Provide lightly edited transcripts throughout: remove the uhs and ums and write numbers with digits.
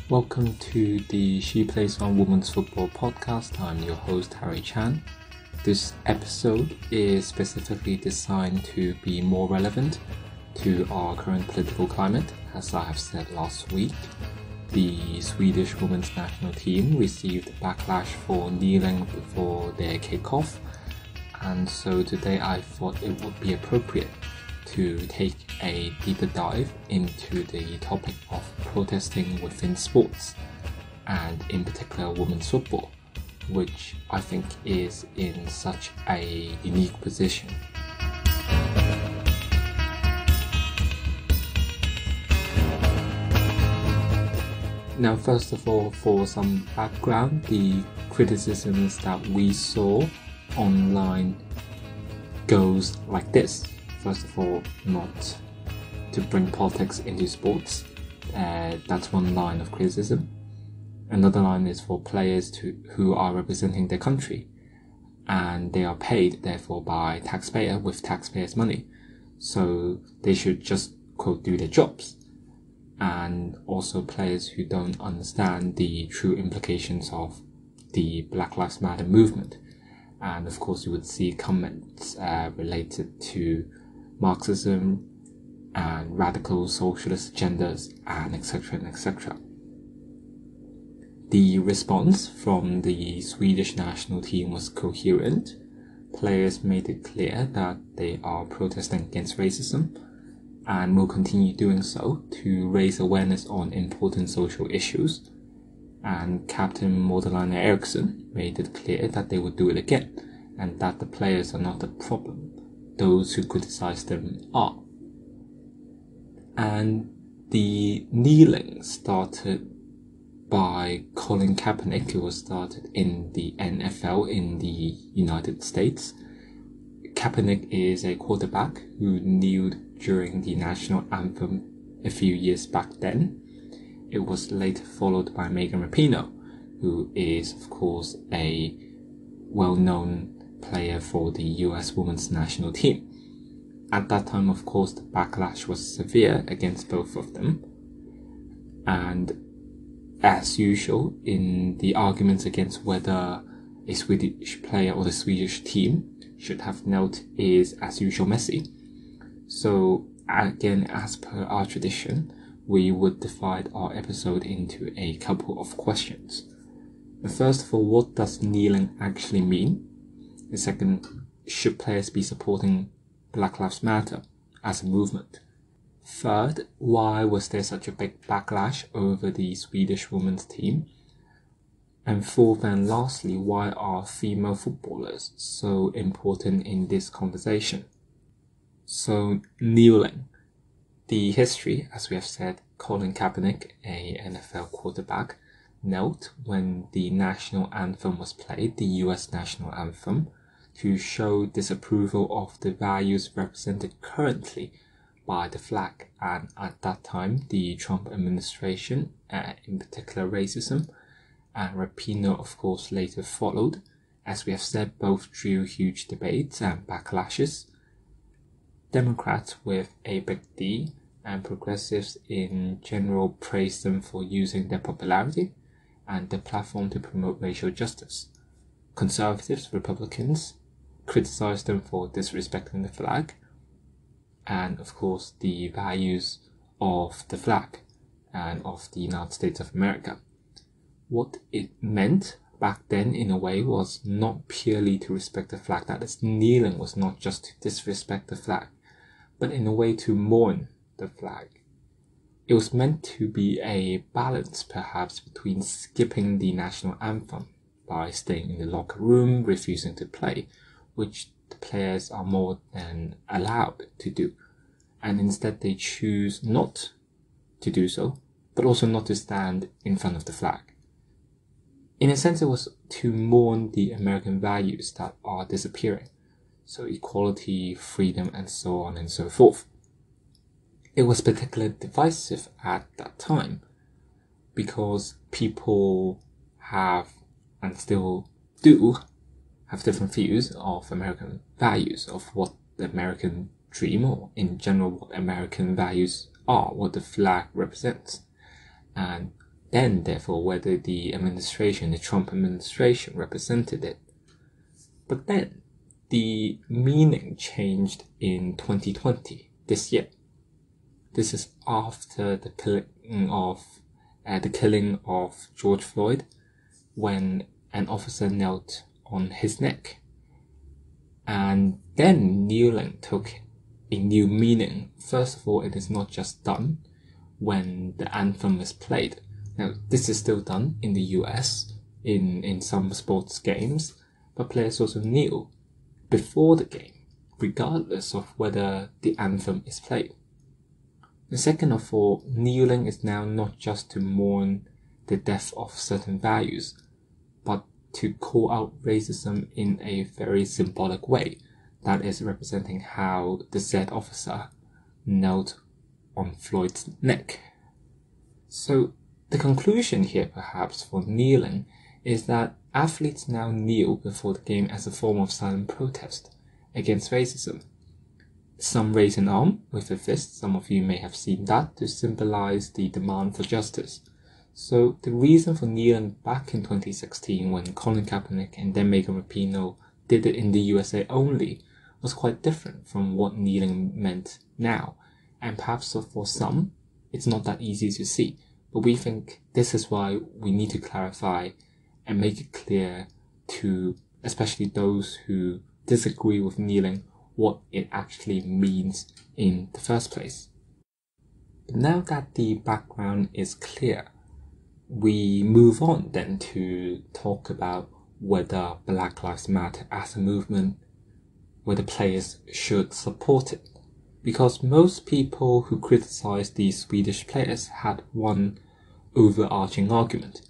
Welcome to the She Plays on Women's Football podcast. I'm your host, Harry Chan. This episode is specifically designed to be more relevant to our current political climate. As I have said last week, the Swedish Women's national team received backlash for kneeling before their kickoff, and so today I thought it would be appropriate to take a deeper dive into the topic of protesting within sports, and in particular women's football, which I think is in such a unique position. Now, first of all, for some background, the criticisms that we saw online goes like this. First of all, not to bring politics into sports. That's one line of criticism. Another line is for players who are representing their country, and they are paid, therefore, by taxpayer with taxpayers' money. So they should just, quote, do their jobs. And also players who don't understand the true implications of the Black Lives Matter movement. And of course, you would see comments related to Marxism and radical socialist agendas, and etc. and etc. The response from the Swedish national team was coherent. Players made it clear that they are protesting against racism and will continue doing so to raise awareness on important social issues. And Captain Magdalena Eriksson made it clear that they would do it again, and that the players are not the problem. Those who criticize them are. And the kneeling started by Colin Kaepernick, who was started in the NFL in the United States. Kaepernick is a quarterback who kneeled during the national anthem a few years back then. It was later followed by Megan Rapinoe, who is, of course, a well-known player for the US women's national team. At that time, of course, the backlash was severe against both of them. And as usual, in the arguments against whether a Swedish player or the Swedish team should have knelt is, as usual, messy. So, again, as per our tradition, we would divide our episode into a couple of questions. First of all, what does kneeling actually mean? The second, should players be supporting Black Lives Matter as a movement? Third, why was there such a big backlash over the Swedish women's team? And fourth and lastly, why are female footballers so important in this conversation? So, kneeling. The history, as we have said, Colin Kaepernick, a NFL quarterback, knelt when the national anthem was played, the US national anthem, to show disapproval of the values represented currently by the flag. And at that time, the Trump administration, in particular racism, and Rapinoe, of course, later followed. As we have said, both drew huge debates and backlashes. Democrats with a big D and progressives in general praised them for using their popularity and their platform to promote racial justice. Conservatives, Republicans, criticized them for disrespecting the flag and, of course, the values of the flag and of the United States of America. What it meant back then, in a way, was not purely to respect the flag. That is, kneeling was not just to disrespect the flag, but in a way to mourn the flag. It was meant to be a balance, perhaps, between skipping the national anthem by staying in the locker room, refusing to play, which the players are more than allowed to do, and instead they choose not to do so, but also not to stand in front of the flag. In a sense, it was to mourn the American values that are disappearing. So equality, freedom, and so on and so forth. It was particularly divisive at that time because people have, and still do, have different views of American values, of what the American dream, or in general what American values are, what the flag represents. And then, therefore, whether the Trump administration represented it. But then, the meaning changed in 2020, this year. This is after the killing of George Floyd, when an officer knelt on his neck. And then kneeling took a new meaning. First of all, it is not just done when the anthem is played. Now, this is still done in the US, in some sports games, but players also kneel before the game, regardless of whether the anthem is played. The second of all, kneeling is now not just to mourn the death of certain values, but to call out racism in a very symbolic way, that is representing how the said officer knelt on Floyd's neck. So the conclusion here perhaps for kneeling is that athletes now kneel before the game as a form of silent protest against racism. Some raise an arm with a fist, some of you may have seen that, to symbolize the demand for justice. So the reason for kneeling back in 2016 when Colin Kaepernick and then Megan Rapinoe did it in the USA only was quite different from what kneeling meant now. And perhaps for some, it's not that easy to see. But we think this is why we need to clarify and make it clear to especially those who disagree with kneeling what it actually means in the first place. But now that the background is clear, we move on then to talk about whether Black Lives Matter as a movement, whether players should support it. Because most people who criticize the Swedish players had one overarching argument,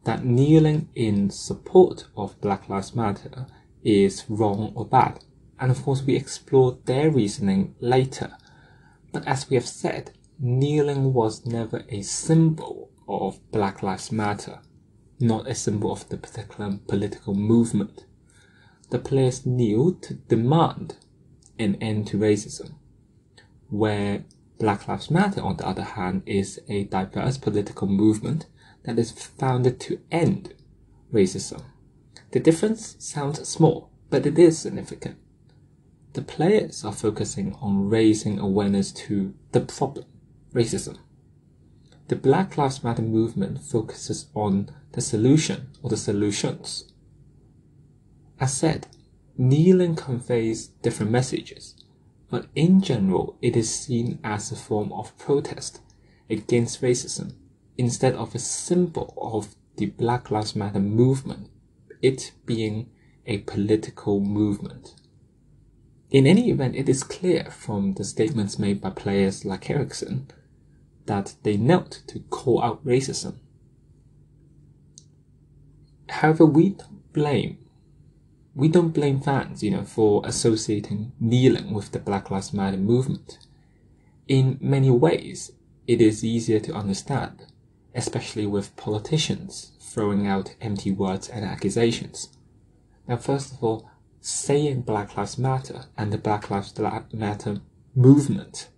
that kneeling in support of Black Lives Matter is wrong or bad. And of course we explored their reasoning later. But as we have said, kneeling was never a symbol of Black Lives Matter, not a symbol of the particular political movement. The players kneeled to demand an end to racism, where Black Lives Matter, on the other hand, is a diverse political movement that is founded to end racism. The difference sounds small, but it is significant. The players are focusing on raising awareness to the problem, racism. The Black Lives Matter movement focuses on the solution or the solutions. As said, kneeling conveys different messages, but in general it is seen as a form of protest against racism instead of a symbol of the Black Lives Matter movement, it being a political movement. In any event, it is clear from the statements made by players like Eriksson that they knelt to call out racism. However, we don't blame fans, for associating kneeling with the Black Lives Matter movement. In many ways, it is easier to understand, especially with politicians throwing out empty words and accusations. Now, first of all, saying Black Lives Matter and the Black Lives Matter movement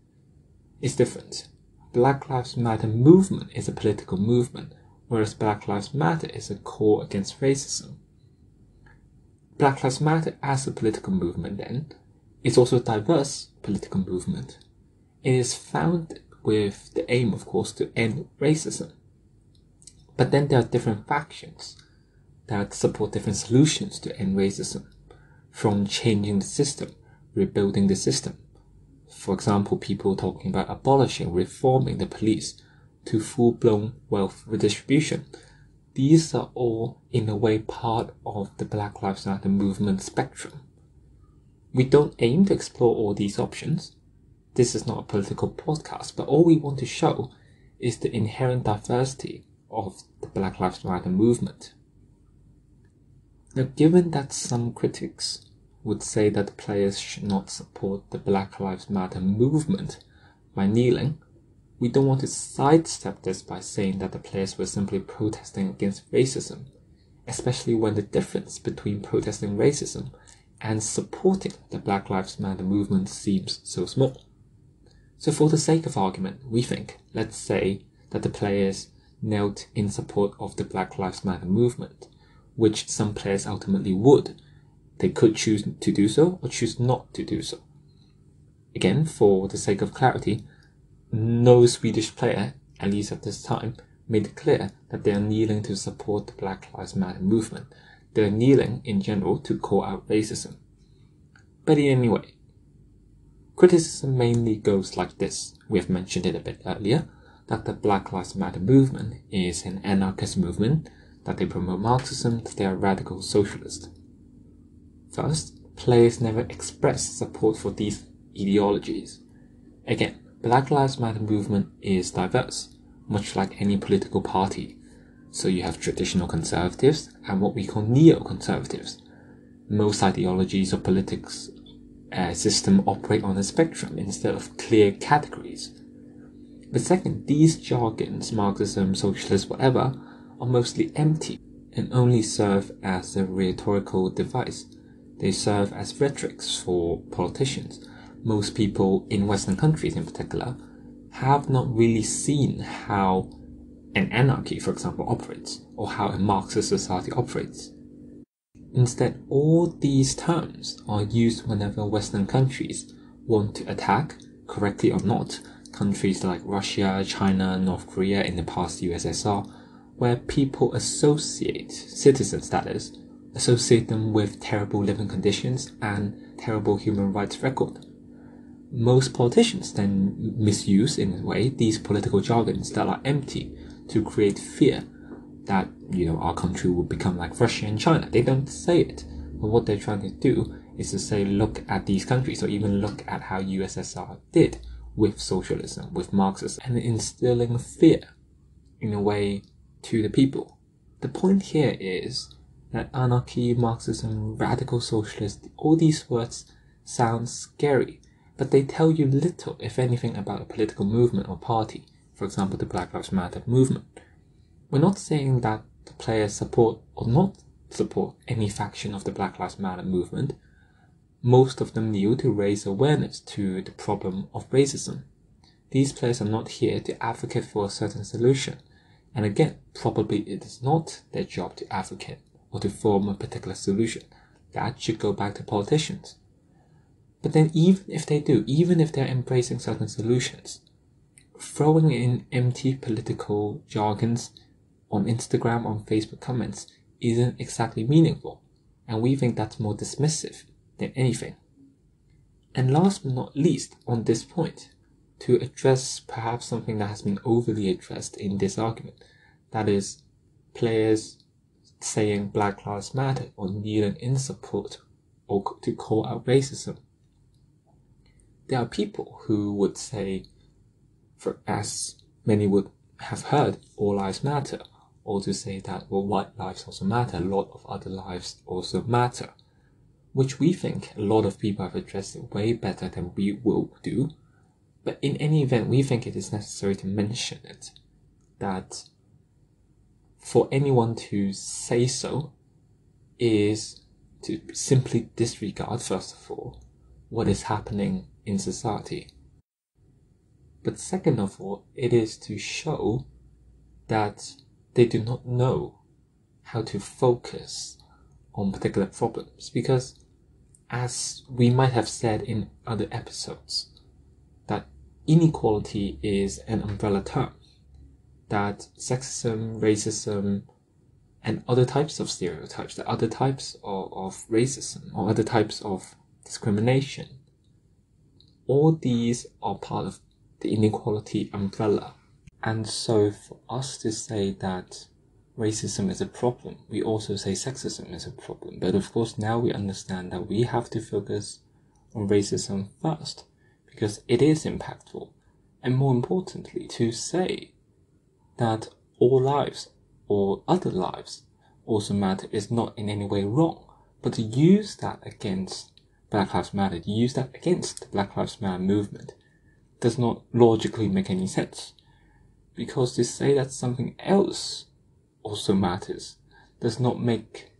is different. Black Lives Matter movement is a political movement, whereas Black Lives Matter is a call against racism. Black Lives Matter as a political movement, then, is also a diverse political movement. It is founded with the aim, of course, to end racism. But then there are different factions that support different solutions to end racism, from changing the system, rebuilding the system. For example, people talking about abolishing, reforming the police, to full-blown wealth redistribution. These are all, in a way, part of the Black Lives Matter movement spectrum. We don't aim to explore all these options. This is not a political podcast, but all we want to show is the inherent diversity of the Black Lives Matter movement. Now, given that some critics would say that the players should not support the Black Lives Matter movement by kneeling, we don't want to sidestep this by saying that the players were simply protesting against racism, especially when the difference between protesting racism and supporting the Black Lives Matter movement seems so small. So for the sake of argument, we think, let's say that the players knelt in support of the Black Lives Matter movement, which some players ultimately would. They could choose to do so or choose not to do so. Again, for the sake of clarity, no Swedish player, at least at this time, made it clear that they are kneeling to support the Black Lives Matter movement. They are kneeling in general to call out racism. But anyway, criticism mainly goes like this. We have mentioned it a bit earlier, that the Black Lives Matter movement is an anarchist movement, that they promote Marxism, that they are radical socialist. First, players never expressed support for these ideologies. Again, Black Lives Matter movement is diverse, much like any political party. So you have traditional conservatives and what we call neo-conservatives. Most ideologies or politics system operate on a spectrum instead of clear categories. But second, these jargons, Marxism, socialist, whatever, are mostly empty and only serve as a rhetorical device. They serve as rhetorics for politicians. Most people in Western countries in particular have not really seen how an anarchy, for example, operates, or how a Marxist society operates. Instead, all these terms are used whenever Western countries want to attack, correctly or not, countries like Russia, China, North Korea, in the past USSR, where people associate citizen status, associate them with terrible living conditions and terrible human rights record. Most politicians then misuse, in a way, these political jargons that are empty to create fear that, our country will become like Russia and China. They don't say it, but what they're trying to do is to say, look at these countries, or even look at how USSR did with socialism, with Marxism, and instilling fear, in a way, to the people. The point here is that anarchy, Marxism, radical socialist, all these words sound scary, but they tell you little, if anything, about a political movement or party, for example, the Black Lives Matter movement. We're not saying that the players support or not support any faction of the Black Lives Matter movement. Most of them kneel to raise awareness to the problem of racism. These players are not here to advocate for a certain solution. And again, probably it is not their job to advocate or to form a particular solution. That should go back to politicians. But then even if they do, even if they're embracing certain solutions, throwing in empty political jargons on Instagram, on Facebook comments isn't exactly meaningful. And we think that's more dismissive than anything. And last but not least, on this point, to address perhaps something that has been overly addressed in this argument, that is, players saying Black Lives Matter or kneeling in support or to call out racism. There are people who would say, as many would have heard, all lives matter, or to say that, well, white lives also matter, a lot of other lives also matter, which we think a lot of people have addressed it way better than we will do. But in any event, we think it is necessary to mention it, that for anyone to say so is to simply disregard, first of all, what is happening in society. But second of all, it is to show that they do not know how to focus on particular problems. Because as we might have said in other episodes, that inequality is an umbrella term, that sexism, racism, and other types of stereotypes, that other types of racism or other types of discrimination, all these are part of the inequality umbrella. And so for us to say that racism is a problem, we also say sexism is a problem. But of course now we understand that we have to focus on racism first, because it is impactful. And more importantly, to say that all lives or other lives also matter is not in any way wrong. But to use that against Black Lives Matter, to use that against the Black Lives Matter movement, does not logically make any sense. Because to say that something else also matters does not make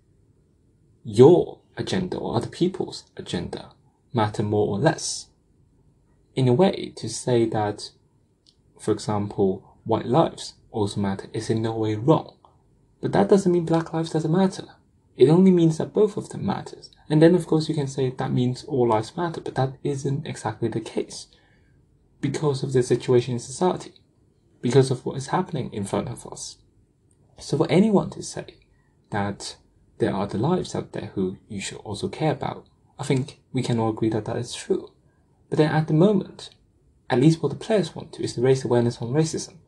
your agenda or other people's agenda matter more or less. In a way, to say that, for example, white lives also matter is in no way wrong. But that doesn't mean Black lives doesn't matter. It only means that both of them matters. And then of course you can say that means all lives matter, but that isn't exactly the case. Because of the situation in society. Because of what is happening in front of us. So for anyone to say that there are the lives out there who you should also care about, I think we can all agree that that is true. But then at the moment, at least what the players want to is to raise awareness on racism.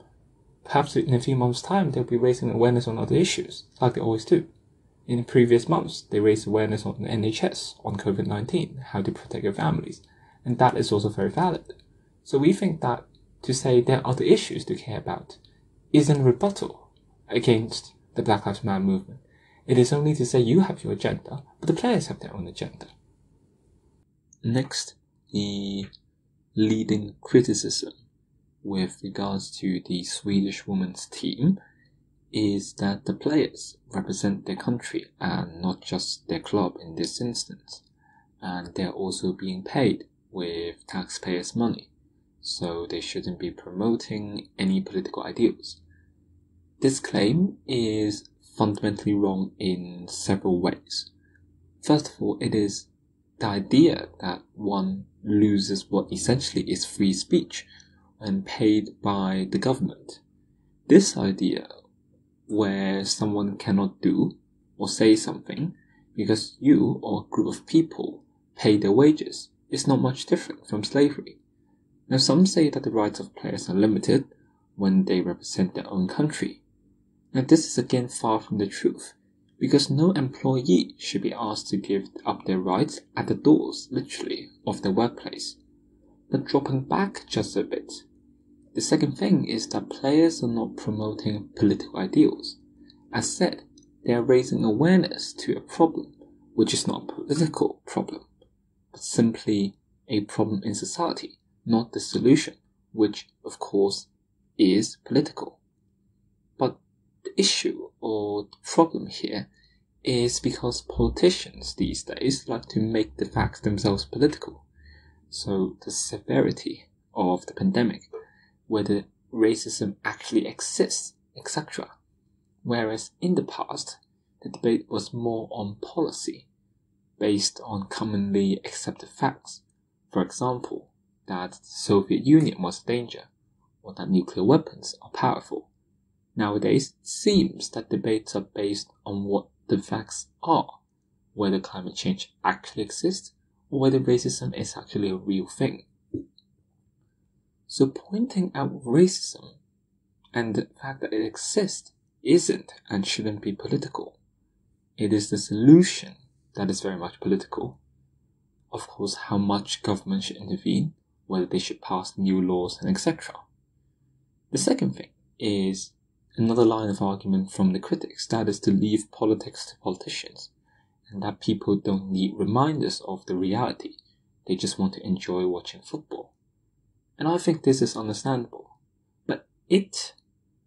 Perhaps in a few months' time they'll be raising awareness on other issues, like they always do. In previous months, they raised awareness on the NHS, on COVID-19, how to protect your families, and that is also very valid. So we think that to say there are other issues to care about isn't a rebuttal against the Black Lives Matter movement. It is only to say you have your agenda, but the players have their own agenda. Next, the leading criticism with regards to the Swedish Women's team is that the players represent their country and not just their club in this instance, and they're also being paid with taxpayers' money, so they shouldn't be promoting any political ideals. This claim is fundamentally wrong in several ways. First of all, it is the idea that one loses what essentially is free speech when paid by the government. This idea, where someone cannot do or say something because you or a group of people pay their wages, is not much different from slavery. Now, some say that the rights of players are limited when they represent their own country. Now, this is again far from the truth, because no employee should be asked to give up their rights at the doors, literally, of their workplace. But dropping back just a bit, the second thing is that players are not promoting political ideals. As said, they are raising awareness to a problem, which is not a political problem, but simply a problem in society, not the solution, which, of course, is political. But the issue or the problem here is because politicians these days like to make the facts themselves political. So the severity of the pandemic, whether racism actually exists, etc. Whereas in the past, the debate was more on policy, based on commonly accepted facts. For example, that the Soviet Union was a danger, or that nuclear weapons are powerful. Nowadays, it seems that debates are based on what the facts are, whether climate change actually exists, or whether racism is actually a real thing. So pointing out racism and the fact that it exists isn't and shouldn't be political. It is the solution that is very much political. Of course, how much government should intervene, whether they should pass new laws, and etc. The second thing is another line of argument from the critics, that is to leave politics to politicians, and that people don't need reminders of the reality, they just want to enjoy watching football. And I think this is understandable, but in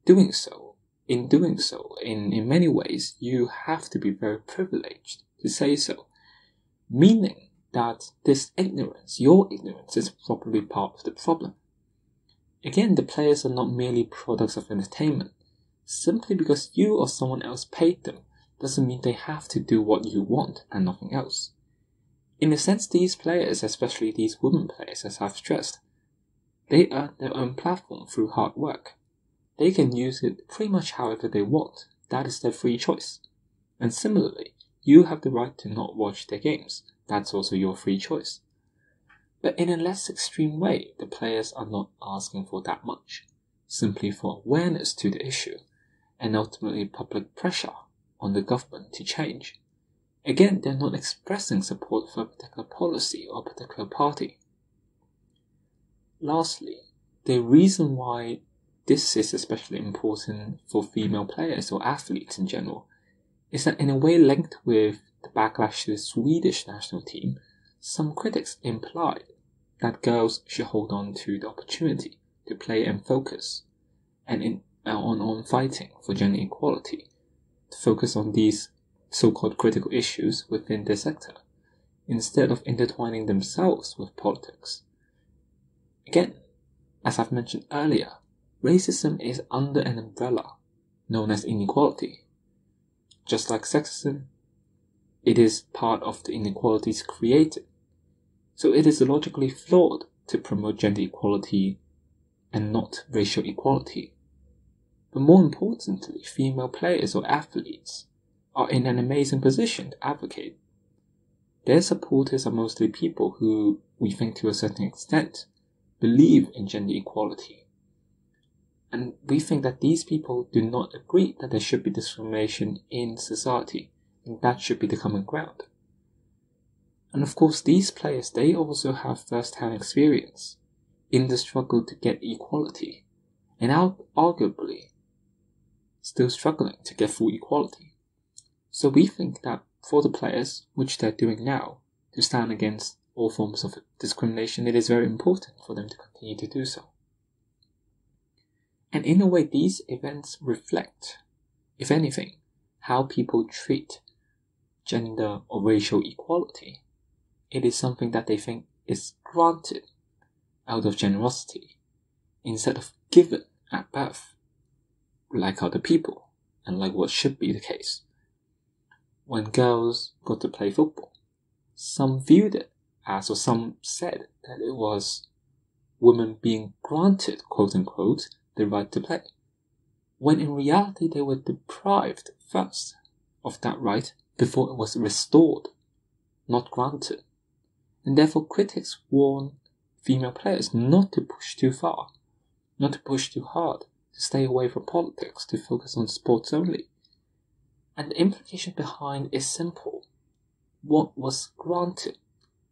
doing so, in many ways, you have to be very privileged to say so, meaning that this ignorance, your ignorance, is probably part of the problem. Again, the players are not merely products of entertainment. Simply because you or someone else paid them doesn't mean they have to do what you want and nothing else. In a sense, these players, especially these women players, as I've stressed, they earn their own platform through hard work. They can use it pretty much however they want. That is their free choice. And similarly, you have the right to not watch their games. That's also your free choice. But in a less extreme way, the players are not asking for that much, simply for awareness to the issue, and ultimately public pressure on the government to change. Again, they're not expressing support for a particular policy or a particular party. Lastly, the reason why this is especially important for female players or athletes in general is that in a way linked with the backlash to the Swedish national team, some critics implied that girls should hold on to the opportunity to play and focus on fighting for gender equality, to focus on these so-called critical issues within their sector, instead of intertwining themselves with politics. Again, as I've mentioned earlier, Racism is under an umbrella known as inequality. Just like sexism, it is part of the inequalities created. So it is logically flawed to promote gender equality and not racial equality. But more importantly, female players or athletes are in an amazing position to advocate. Their supporters are mostly people who, we think to a certain extent, believe in gender equality. And we think that these people do not agree that there should be discrimination in society, and that should be the common ground. And of course, these players, they also have first-hand experience in the struggle to get equality, and arguably still struggling to get full equality. So we think that for the players, which they're doing now, to stand against all forms of discrimination, it is very important for them to continue to do so. And in a way, these events reflect, if anything, how people treat gender or racial equality. It is something that they think is granted out of generosity, instead of given at birth, like other people, and like what should be the case. When girls got to play football, some viewed it as, or some said that it was women being granted, quote unquote, the right to play, when in reality they were deprived first of that right before it was restored, not granted. And therefore critics warn female players not to push too far, not to push too hard, to stay away from politics, to focus on sports only. And the implication behind is simple. What was granted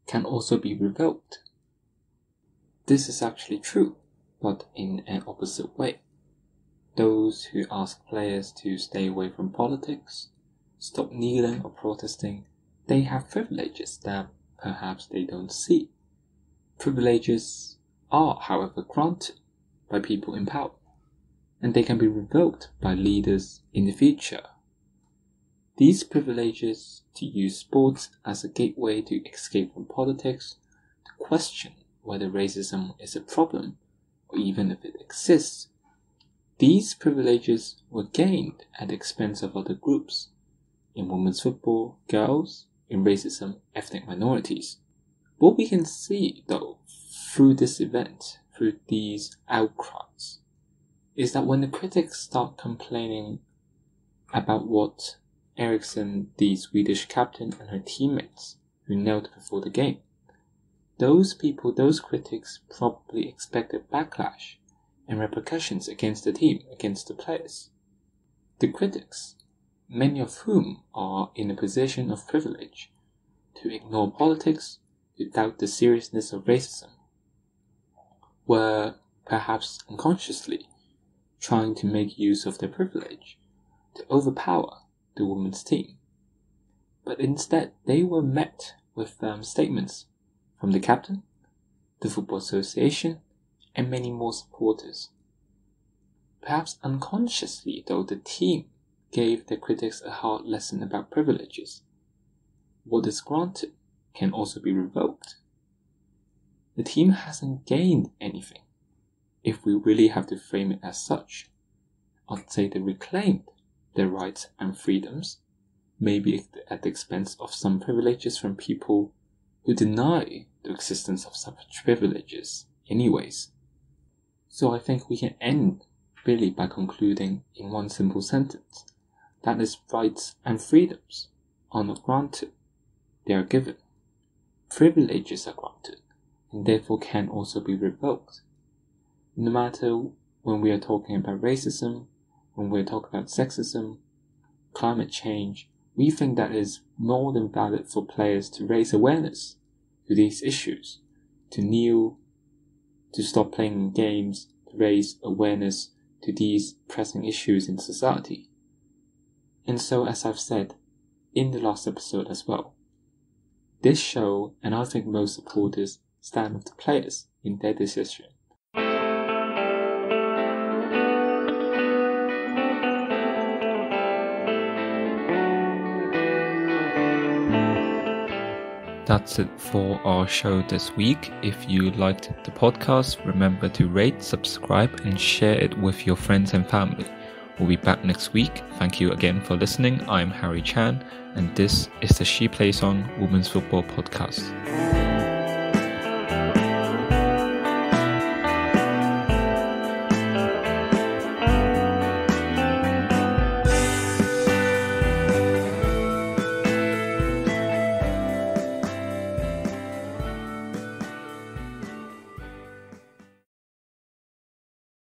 can also be revoked. This is actually true, but in an opposite way. Those who ask players to stay away from politics, stop kneeling or protesting, they have privileges that perhaps they don't see. Privileges are, however, granted by people in power, and they can be revoked by leaders in the future. These privileges to use sports as a gateway to escape from politics, to question whether racism is a problem, or even if it exists, these privileges were gained at the expense of other groups. In women's football, girls; in racism, ethnic minorities. What we can see, though, through this event, through these outcries, is that when the critics start complaining about what Eriksson, the Swedish captain, and her teammates who knelt before the game, those people, those critics, probably expected backlash and repercussions against the team, against the players. The critics, many of whom are in a position of privilege, to ignore politics, to doubt the seriousness of racism, were perhaps unconsciously trying to make use of their privilege to overpower the women's team. But instead, they were met with firm statements from the captain, the Football Association, and many more supporters. Perhaps unconsciously, though, the team gave their critics a hard lesson about privileges. What is granted can also be revoked. The team hasn't gained anything, if we really have to frame it as such. I'd say they reclaimed their rights and freedoms, maybe at the expense of some privileges from people who deny the existence of such privileges anyways. So I think we can end really by concluding in one simple sentence. That is, rights and freedoms are not granted, they are given. Privileges are granted, and therefore can also be revoked. No matter when we are talking about racism, when we are talking about sexism, climate change, we think that it is more than valid for players to raise awareness to these issues, to kneel, to stop playing games, to raise awareness to these pressing issues in society. And so, as I've said in the last episode as well, this show, and I think most supporters, stand with the players in their decision. That's it for our show this week. If you liked the podcast, remember to rate, subscribe, and share it with your friends and family. We'll be back next week. Thank you again for listening. I'm Harry Chan, and this is the She Plays On Women's Football Podcast.